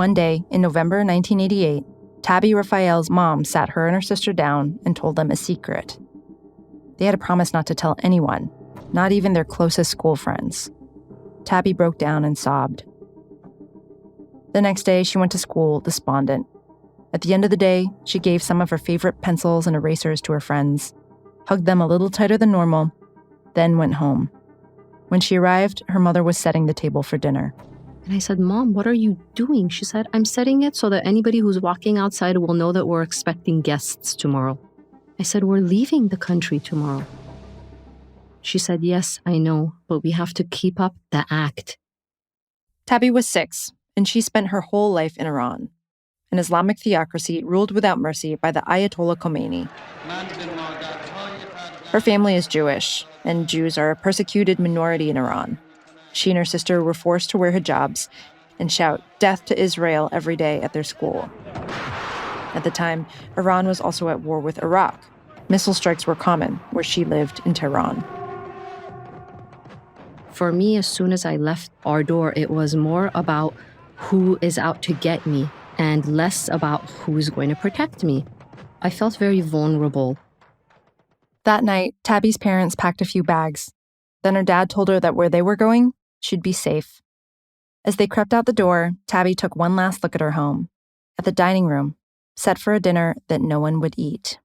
One day, in November 1988, Tabby Refael's mom sat her and her sister down and told them a secret. They had a promise not to tell anyone, not even their closest school friends. Tabby broke down and sobbed. The next day, she went to school despondent. At the end of the day, she gave some of her favorite pencils and erasers to her friends, hugged them a little tighter than normal, then went home. When she arrived, her mother was setting the table for dinner. And I said, "Mom, what are you doing?" She said, "I'm setting it so that anybody who's walking outside will know that we're expecting guests tomorrow." I said, "We're leaving the country tomorrow." She said, "Yes, I know, but we have to keep up the act." Tabby was 6, and she spent her whole life in Iran, an Islamic theocracy ruled without mercy by the Ayatollah Khomeini. Her family is Jewish, and Jews are a persecuted minority in Iran. She and her sister were forced to wear hijabs and shout "Death to Israel" every day at their school. At the time, Iran was also at war with Iraq. Missile strikes were common where she lived in Tehran. For me, as soon as I left our door, it was more about who is out to get me and less about who's going to protect me. I felt very vulnerable. That night, Tabby's parents packed a few bags. Then her dad told her that where they were going, she'd be safe. As they crept out the door, Tabby took one last look at her home, at the dining room, set for a dinner that no one would eat.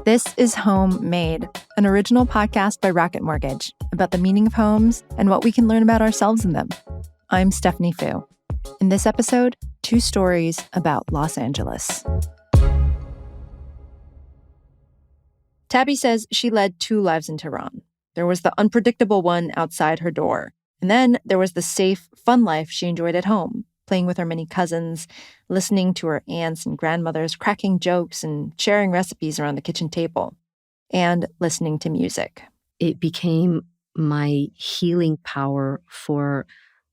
This is Home Made, an original podcast by Rocket Mortgage about the meaning of homes and what we can learn about ourselves in them. I'm Stephanie Foo. In this episode, 2 stories about Los Angeles. Tabby says she led 2 lives in Tehran. There was the unpredictable one outside her door. And then there was the safe, fun life she enjoyed at home, playing with her many cousins, listening to her aunts and grandmothers cracking jokes and sharing recipes around the kitchen table, and listening to music. It became my healing power for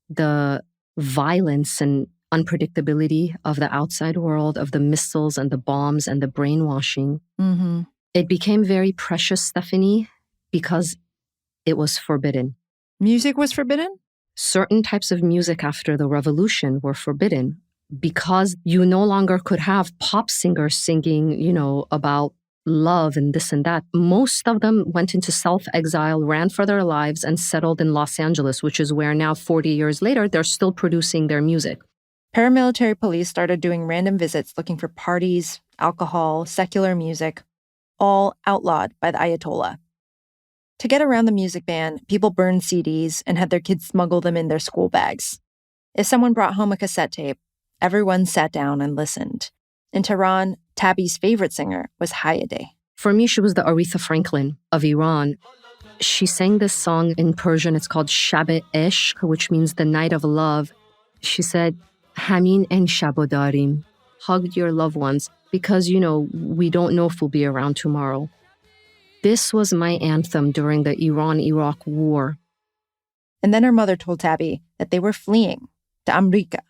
the violence and unpredictability of the outside world, of the missiles and the bombs and the brainwashing. Mm-hmm. It became very precious, Stephanie, because it was forbidden. Music was forbidden? Certain types of music after the revolution were forbidden because you no longer could have pop singers singing, about love and this and that. Most of them went into self-exile, ran for their lives, and settled in Los Angeles, which is where now, 40 years later, they're still producing their music. Paramilitary police started doing random visits looking for parties, alcohol, secular music, all outlawed by the Ayatollah. To get around the music ban, people burned CDs and had their kids smuggle them in their school bags. If someone brought home a cassette tape, everyone sat down and listened. In Tehran, Tabby's favorite singer was Hayedeh. For me, she was the Aretha Franklin of Iran. She sang this song in Persian. It's called Shab-e-Ishq, which means the night of love. She said, Hamin en shabo darim. Hug your loved ones because, we don't know if we'll be around tomorrow. This was my anthem during the Iran-Iraq war. And then her mother told Tabby that they were fleeing to America.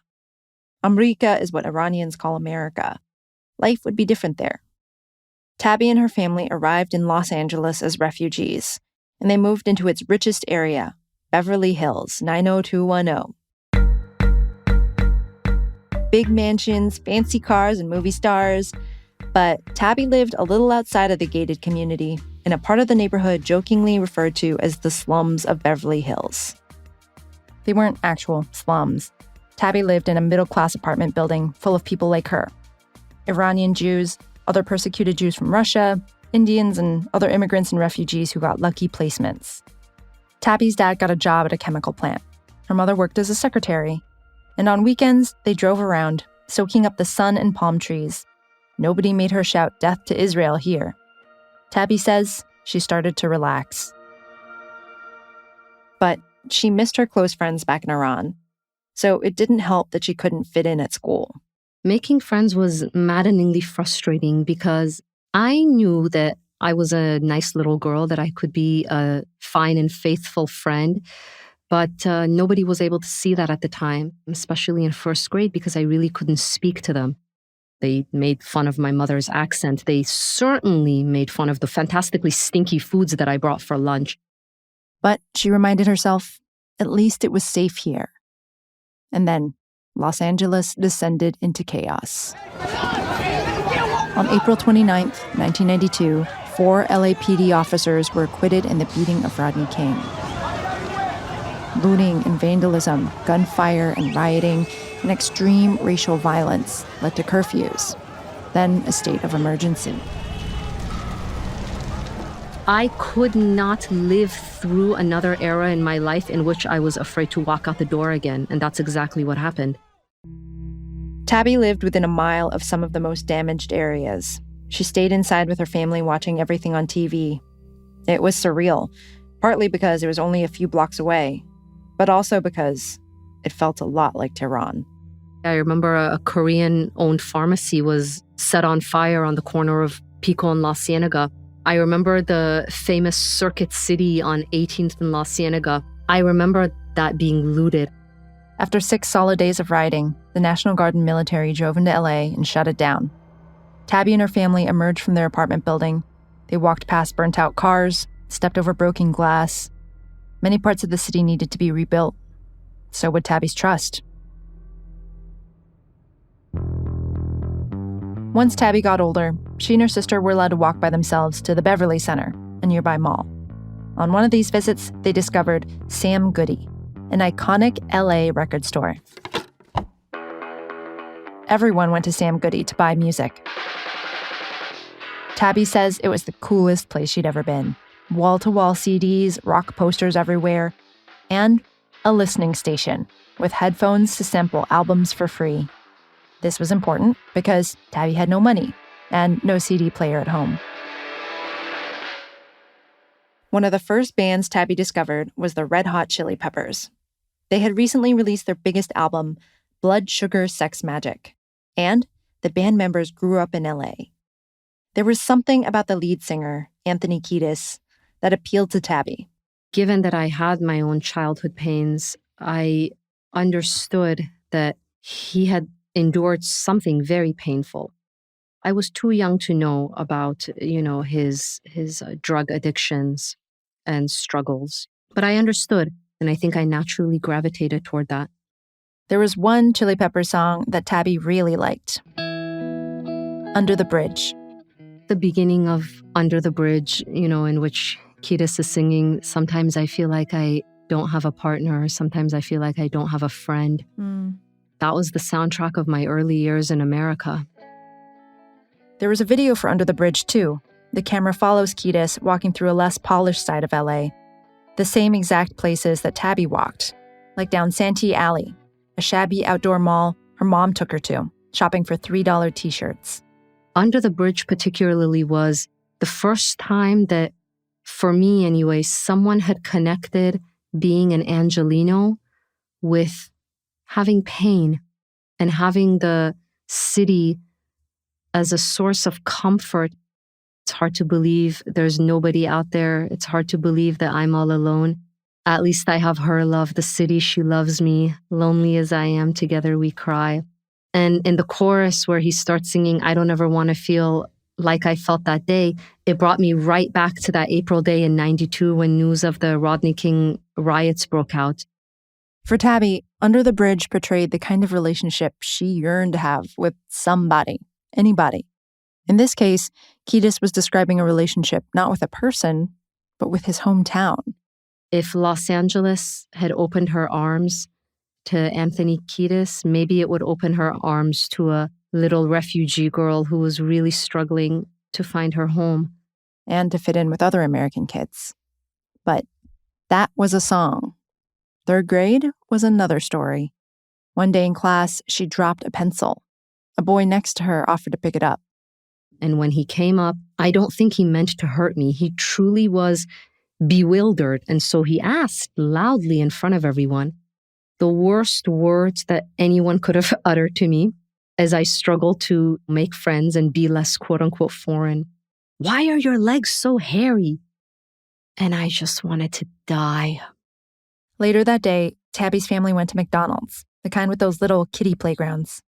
America is what Iranians call America. Life would be different there. Tabby and her family arrived in Los Angeles as refugees, and they moved into its richest area, Beverly Hills, 90210. Big mansions, fancy cars, and movie stars. But Tabby lived a little outside of the gated community, in a part of the neighborhood jokingly referred to as the slums of Beverly Hills. They weren't actual slums. Tabby lived in a middle-class apartment building full of people like her. Iranian Jews, other persecuted Jews from Russia, Indians, and other immigrants and refugees who got lucky placements. Tabby's dad got a job at a chemical plant. Her mother worked as a secretary. And on weekends, they drove around, soaking up the sun and palm trees. Nobody made her shout "Death to Israel" here. Tabby says she started to relax. But she missed her close friends back in Iran, so it didn't help that she couldn't fit in at school. Making friends was maddeningly frustrating because I knew that I was a nice little girl, that I could be a fine and faithful friend, but nobody was able to see that at the time, especially in first grade, because I really couldn't speak to them. They made fun of my mother's accent. They certainly made fun of the fantastically stinky foods that I brought for lunch. But she reminded herself, at least it was safe here. And then Los Angeles descended into chaos. On April 29, 1992, 4 LAPD officers were acquitted in the beating of Rodney King. Looting and vandalism, gunfire and rioting, and extreme racial violence led to curfews, then a state of emergency. I could not live through another era in my life in which I was afraid to walk out the door again, and that's exactly what happened. Tabby lived within a mile of some of the most damaged areas. She stayed inside with her family watching everything on TV. It was surreal, partly because it was only a few blocks away, but also because it felt a lot like Tehran. I remember a Korean-owned pharmacy was set on fire on the corner of Pico and La Cienega. I remember the famous Circuit City on 18th and La Cienega. I remember that being looted. After 6 solid days of rioting, the National Guard and military drove into LA and shut it down. Tabby and her family emerged from their apartment building. They walked past burnt-out cars, stepped over broken glass. Many parts of the city needed to be rebuilt. So would Tabby's trust. Once Tabby got older, she and her sister were allowed to walk by themselves to the Beverly Center, a nearby mall. On one of these visits, they discovered Sam Goody, an iconic LA record store. Everyone went to Sam Goody to buy music. Tabby says it was the coolest place she'd ever been. Wall-to-wall CDs, rock posters everywhere, and a listening station with headphones to sample albums for free. This was important because Tabby had no money and no CD player at home. One of the first bands Tabby discovered was the Red Hot Chili Peppers. They had recently released their biggest album, Blood Sugar Sex Magic, and the band members grew up in LA. There was something about the lead singer, Anthony Kiedis, that appealed to Tabby. Given that I had my own childhood pains, I understood that he had endured something very painful. I was too young to know about, his drug addictions and struggles. But I understood, and I think I naturally gravitated toward that. There was one Chili Pepper song that Tabby really liked. Under the Bridge. The beginning of Under the Bridge, in which Kiedis is singing, sometimes I feel like I don't have a partner, sometimes I feel like I don't have a friend. That was the soundtrack of my early years in America. There was a video for Under the Bridge, too. The camera follows Kiedis walking through a less polished side of LA. The same exact places that Tabby walked, like down Santee Alley, a shabby outdoor mall her mom took her to, shopping for $3 t-shirts. Under the Bridge particularly was the first time that, for me anyway, someone had connected being an Angelino with having pain and having the city as a source of comfort. It's hard to believe there's nobody out there. It's hard to believe that I'm all alone. At least I have her love, the city, she loves me. Lonely as I am, together we cry. And in the chorus where he starts singing, I don't ever want to feel like I felt that day, it brought me right back to that April day in 92 when news of the Rodney King riots broke out. For Tabby, Under the Bridge portrayed the kind of relationship she yearned to have with somebody, anybody. In this case, Kiedis was describing a relationship not with a person, but with his hometown. If Los Angeles had opened her arms to Anthony Kiedis, maybe it would open her arms to a little refugee girl who was really struggling to find her home. And to fit in with other American kids. But that was a song. Third grade was another story. One day in class, she dropped a pencil. A boy next to her offered to pick it up. And when he came up, I don't think he meant to hurt me. He truly was bewildered. And so he asked loudly in front of everyone the worst words that anyone could have uttered to me as I struggled to make friends and be less quote-unquote foreign. Why are your legs so hairy? And I just wanted to die. Later that day, Tabby's family went to McDonald's, the kind with those little kiddie playgrounds.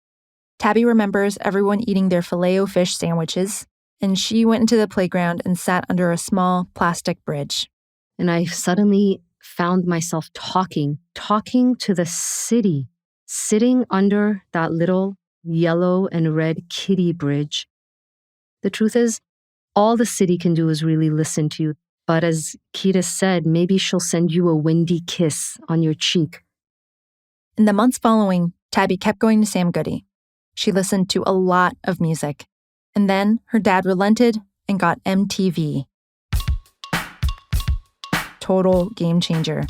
Tabby remembers everyone eating their Filet-O-Fish sandwiches, and she went into the playground and sat under a small plastic bridge. And I suddenly found myself talking to the city, sitting under that little yellow and red kiddie bridge. The truth is, all the city can do is really listen to you. But as Kita said, maybe she'll send you a windy kiss on your cheek. In the months following, Tabby kept going to Sam Goody. She listened to a lot of music. And then her dad relented and got MTV. Total game changer.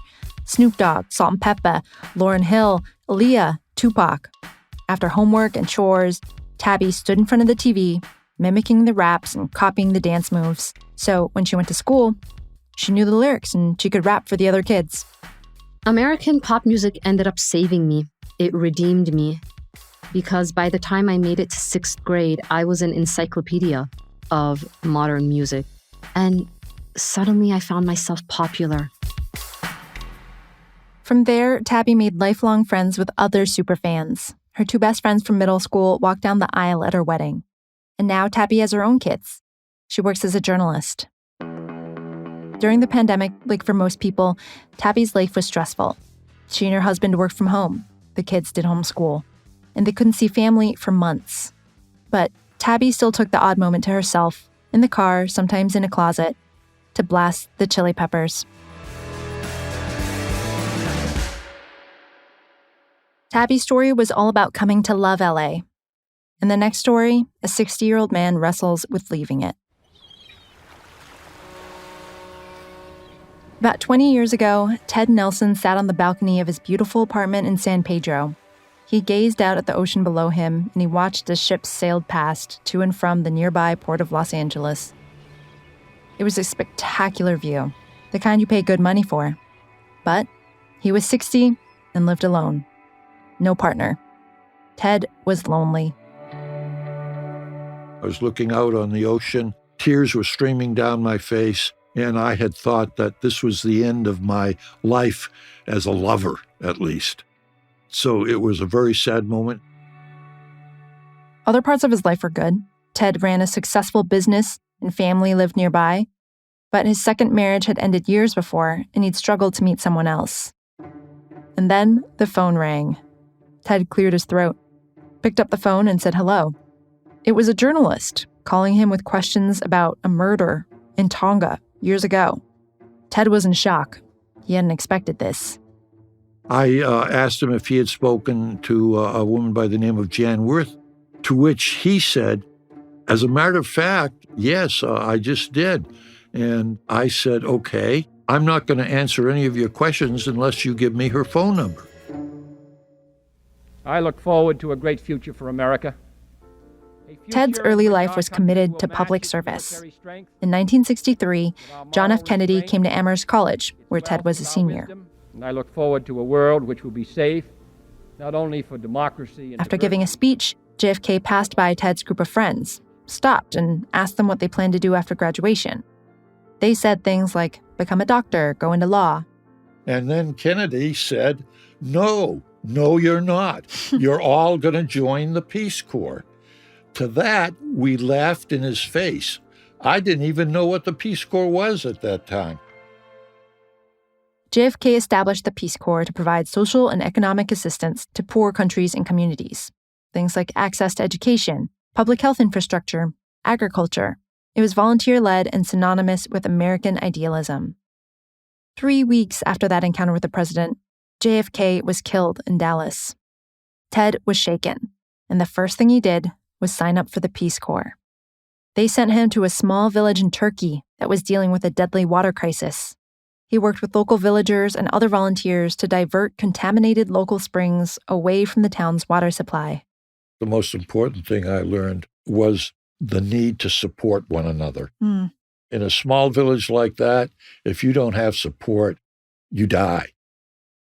Snoop Dogg, Salt and Peppa, Lauryn Hill, Aaliyah, Tupac. After homework and chores, Tabby stood in front of the TV, mimicking the raps and copying the dance moves. So when she went to school, she knew the lyrics and she could rap for the other kids. American pop music ended up saving me. It redeemed me. Because by the time I made it to 6th grade, I was an encyclopedia of modern music. And suddenly I found myself popular. From there, Tabby made lifelong friends with other superfans. Her 2 best friends from middle school walked down the aisle at her wedding. And now Tabby has her own kids. She works as a journalist. During the pandemic, like for most people, Tabby's life was stressful. She and her husband worked from home. The kids did homeschool. And they couldn't see family for months. But Tabby still took the odd moment to herself, in the car, sometimes in a closet, to blast the Chili Peppers. Tabby's story was all about coming to love LA. In the next story, a 60-year-old man wrestles with leaving it. About 20 years ago, Ted Nelson sat on the balcony of his beautiful apartment in San Pedro. He gazed out at the ocean below him, and he watched as ships sailed past to and from the nearby port of Los Angeles. It was a spectacular view, the kind you pay good money for. But he was 60 and lived alone. No partner. Ted was lonely. I was looking out on the ocean. Tears were streaming down my face, and I had thought that this was the end of my life as a lover, at least. So it was a very sad moment. Other parts of his life were good. Ted ran a successful business and family lived nearby. But his second marriage had ended years before, and he'd struggled to meet someone else. And then the phone rang. Ted cleared his throat, picked up the phone and said hello. It was a journalist calling him with questions about a murder in Tonga years ago. Ted was in shock. He hadn't expected this. I asked him if he had spoken to a woman by the name of Jan Worth, to which he said, as a matter of fact, yes, I just did. And I said, okay, I'm not going to answer any of your questions unless you give me her phone number. I look forward to a great future for America. Ted's early life was committed to public service. In 1963, John F. Kennedy came to Amherst College, where Ted was a senior. And I look forward to a world which will be safe, not only for democracy and After giving a speech, JFK passed by Ted's group of friends, stopped, and asked them what they planned to do after graduation. They said things like, become a doctor, go into law. And then Kennedy said, no, you're not. You're all going to join the Peace Corps. To that, we laughed in his face. I didn't even know what the Peace Corps was at that time. JFK established the Peace Corps to provide social and economic assistance to poor countries and communities. Things like access to education, public health infrastructure, agriculture. It was volunteer-led and synonymous with American idealism. 3 weeks after that encounter with the president, JFK was killed in Dallas. Ted was shaken, and the first thing he did was sign up for the Peace Corps. They sent him to a small village in Turkey that was dealing with a deadly water crisis. He worked with local villagers and other volunteers to divert contaminated local springs away from the town's water supply. The most important thing I learned was the need to support one another. In a small village like that, if you don't have support, you die.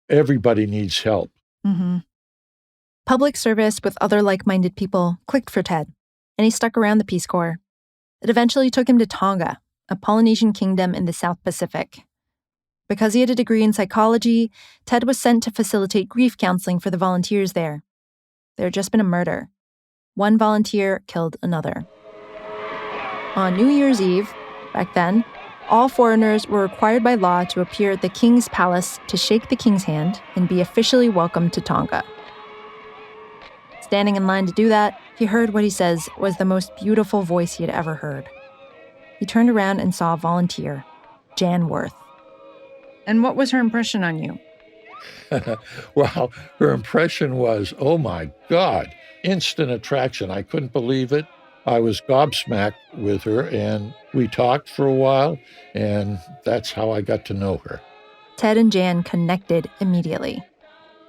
Everybody needs help. Public service with other like-minded people clicked for Ted, and he stuck around the Peace Corps. It eventually took him to Tonga, a Polynesian kingdom in the South Pacific. Because he had a degree in psychology, Ted was sent to facilitate grief counseling for the volunteers there. There had just been a murder. One volunteer killed another. On New Year's Eve, back then, all foreigners were required by law to appear at the king's palace to shake the king's hand and be officially welcomed to Tonga. Standing in line to do that, he heard what he says was the most beautiful voice he had ever heard. He turned around and saw a volunteer, Jan Worth. And what was her impression on you? Well, her impression was, oh my God, instant attraction. I couldn't believe it. I was gobsmacked with her, and we talked for a while, and that's how I got to know her. Ted and Jan connected immediately.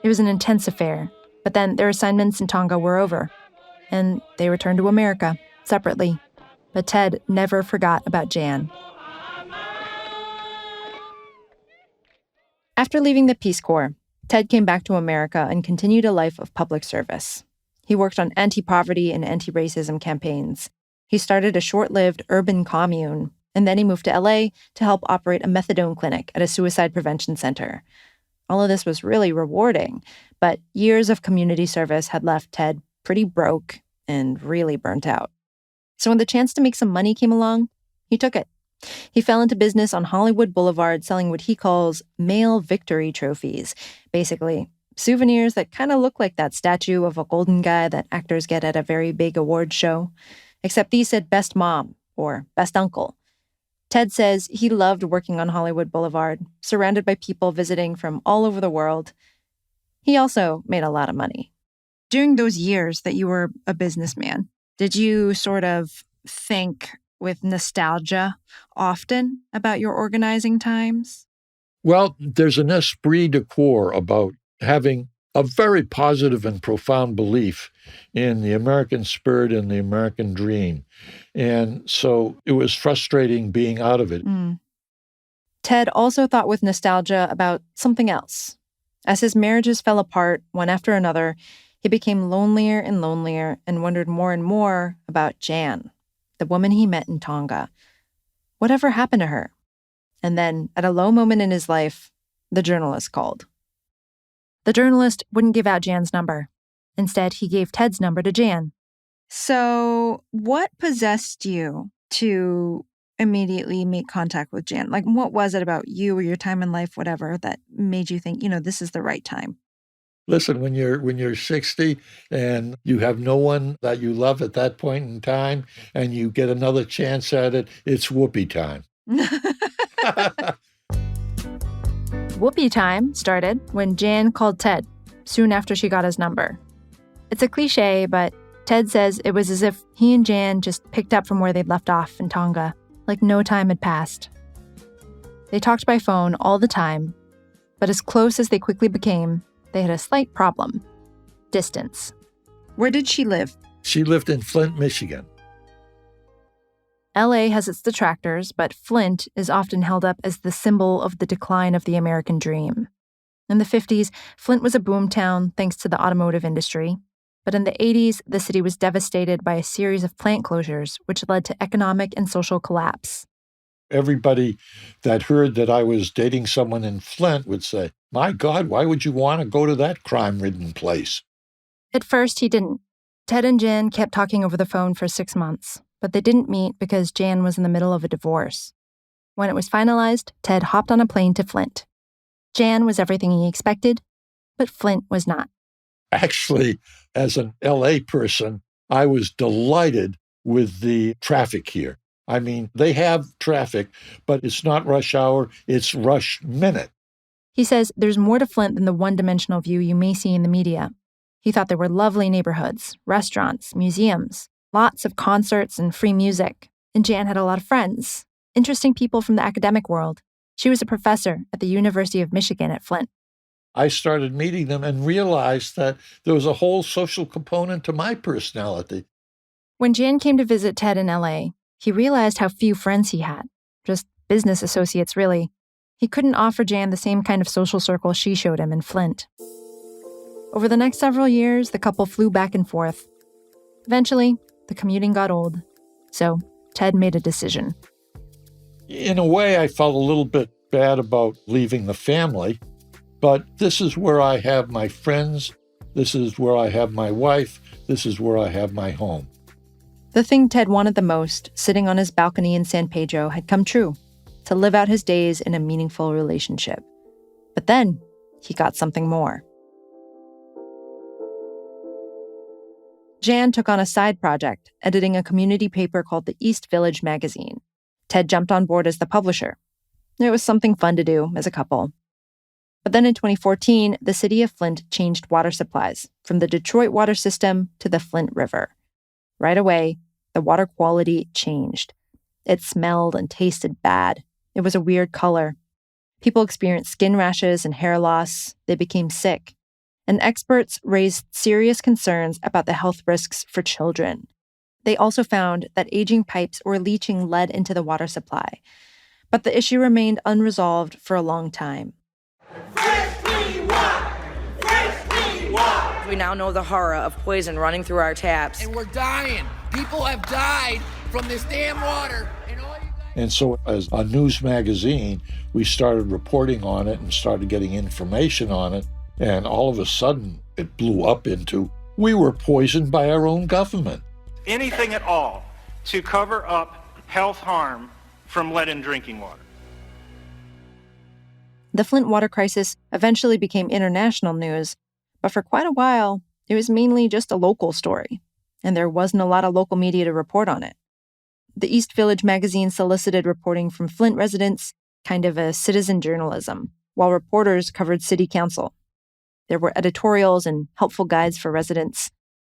It was an intense affair, but then their assignments in Tonga were over, and they returned to America, separately. But Ted never forgot about Jan. After leaving the Peace Corps, Ted came back to America and continued a life of public service. He worked on anti-poverty and anti-racism campaigns. He started a short-lived urban commune, and then he moved to LA to help operate a methadone clinic at a suicide prevention center. All of this was really rewarding, but years of community service had left Ted pretty broke and really burnt out. So when the chance to make some money came along, he took it. He fell into business on Hollywood Boulevard selling what he calls male victory trophies, basically souvenirs that kind of look like that statue of a golden guy that actors get at a very big award show, except these said best mom or best uncle. Ted says he loved working on Hollywood Boulevard, surrounded by people visiting from all over the world. He also made a lot of money. During those years that you were a businessman, did you sort of think with nostalgia often about your organizing times? Well, there's an esprit de corps about having a very positive and profound belief in the American spirit and the American dream. And so it was frustrating being out of it. Ted also thought with nostalgia about something else. As his marriages fell apart one after another, he became lonelier and lonelier and wondered more and more about Jan, the woman he met in Tonga. Whatever happened to her? And then, at a low moment in his life, the journalist called. The journalist wouldn't give out Jan's number. Instead, he gave Ted's number to Jan. So, what possessed you to immediately make contact with Jan? Like, what was it about you or your time in life, whatever, that made you think, this is the right time? Listen, when you're 60 and you have no one that you love at that point in time and you get another chance at it, it's whoopee time. Whoopee time started when Jan called Ted soon after she got his number. It's a cliche, but Ted says it was as if he and Jan just picked up from where they'd left off in Tonga, like no time had passed. They talked by phone all the time, but as close as they quickly became, they had a slight problem: distance. Where did she live? She lived in Flint, Michigan. LA has its detractors, but Flint is often held up as the symbol of the decline of the American dream. In the 50s, Flint was a boomtown thanks to the automotive industry. But in the 80s, the city was devastated by a series of plant closures, which led to economic and social collapse. Everybody that heard that I was dating someone in Flint would say, my God, why would you want to go to that crime-ridden place? At first, he didn't. Ted and Jan kept talking over the phone for 6 months, but they didn't meet because Jan was in the middle of a divorce. When it was finalized, Ted hopped on a plane to Flint. Jan was everything he expected, but Flint was not. Actually, as an LA person, I was delighted with the traffic here. I mean, they have traffic, but it's not rush hour, it's rush minute. He says there's more to Flint than the one-dimensional view you may see in the media. He thought there were lovely neighborhoods, restaurants, museums, lots of concerts and free music. And Jan had a lot of friends, interesting people from the academic world. She was a professor at the University of Michigan at Flint. I started meeting them and realized that there was a whole social component to my personality. When Jan came to visit Ted in LA, he realized how few friends he had, just business associates, really. He couldn't offer Jan the same kind of social circle she showed him in Flint. Over the next several years, the couple flew back and forth. Eventually, the commuting got old, so Ted made a decision. In a way, I felt a little bit bad about leaving the family, but this is where I have my friends, this is where I have my wife, this is where I have my home. The thing Ted wanted the most, sitting on his balcony in San Pedro, had come true: to live out his days in a meaningful relationship. But then, he got something more. Jan took on a side project, editing a community paper called the East Village magazine. Ted jumped on board as the publisher. It was something fun to do as a couple. But then in 2014, the city of Flint changed water supplies from the Detroit water system to the Flint River. Right away, the water quality changed. It smelled and tasted bad. It was a weird color. People experienced skin rashes and hair loss. They became sick. And experts raised serious concerns about the health risks for children. They also found that aging pipes were leaching lead into the water supply. But the issue remained unresolved for a long time. Fresh clean water! Fresh clean water! We now know the horror of poison running through our taps. And we're dying. People have died from this damn water. And so as a news magazine, we started reporting on it and started getting information on it. And all of a sudden, it blew up into, we were poisoned by our own government. Anything at all to cover up health harm from lead in drinking water. The Flint water crisis eventually became international news, but for quite a while, it was mainly just a local story, and there wasn't a lot of local media to report on it. The East Village magazine solicited reporting from Flint residents, kind of a citizen journalism, while reporters covered city council. There were editorials and helpful guides for residents.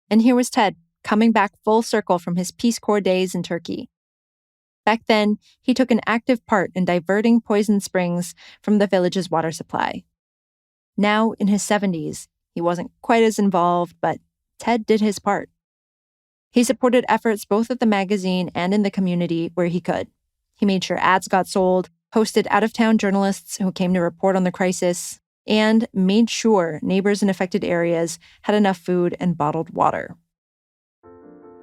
And here was Ted, coming back full circle from his Peace Corps days in Turkey. Back then, he took an active part in diverting poison springs from the village's water supply. Now, in his 70s, he wasn't quite as involved, but Ted did his part. He supported efforts both at the magazine and in the community where he could. He made sure ads got sold, hosted out-of-town journalists who came to report on the crisis, and made sure neighbors in affected areas had enough food and bottled water.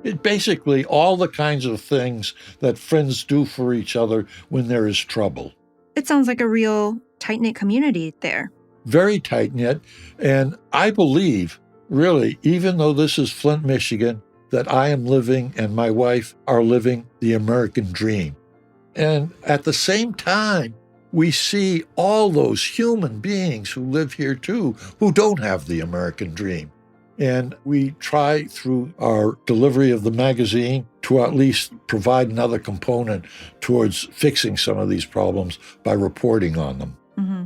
It basically all the kinds of things that friends do for each other when there is trouble. It sounds like a real tight-knit community there. Very tight-knit. And I believe, really, even though this is Flint, Michigan, that I am living and my wife are living the American dream. And at the same time, we see all those human beings who live here too, who don't have the American dream. And we try through our delivery of the magazine to at least provide another component towards fixing some of these problems by reporting on them. Mm-hmm.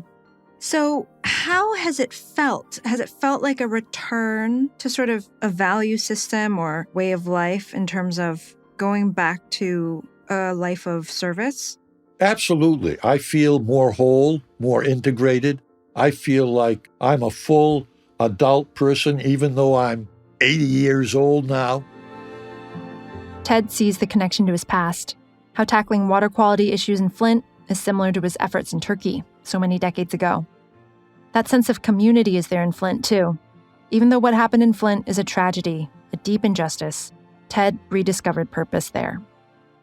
So how has it felt? Has it felt like a return to sort of a value system or way of life in terms of going back to a life of service? Absolutely. I feel more whole, more integrated. I feel like I'm a full adult person, even though I'm 80 years old now. Ted sees the connection to his past, how tackling water quality issues in Flint is similar to his efforts in Turkey so many decades ago. That sense of community is there in Flint, too. Even though what happened in Flint is a tragedy, a deep injustice, Ted rediscovered purpose there.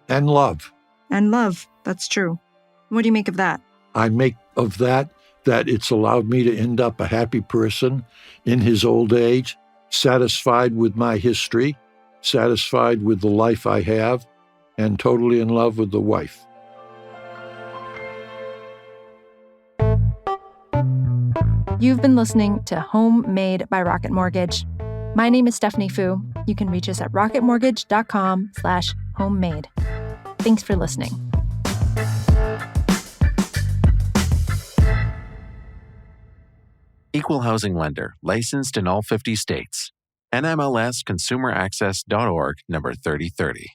And love. And love, that's true. What do you make of that? I make of that it's allowed me to end up a happy person in his old age, satisfied with my history, satisfied with the life I have, and totally in love with the wife. You've been listening to Homemade by Rocket Mortgage. My name is Stephanie Foo. You can reach us at rocketmortgage.com/homemade. Thanks for listening. Equal housing lender, licensed in all 50 states. NMLS ConsumerAccess.org, number 3030.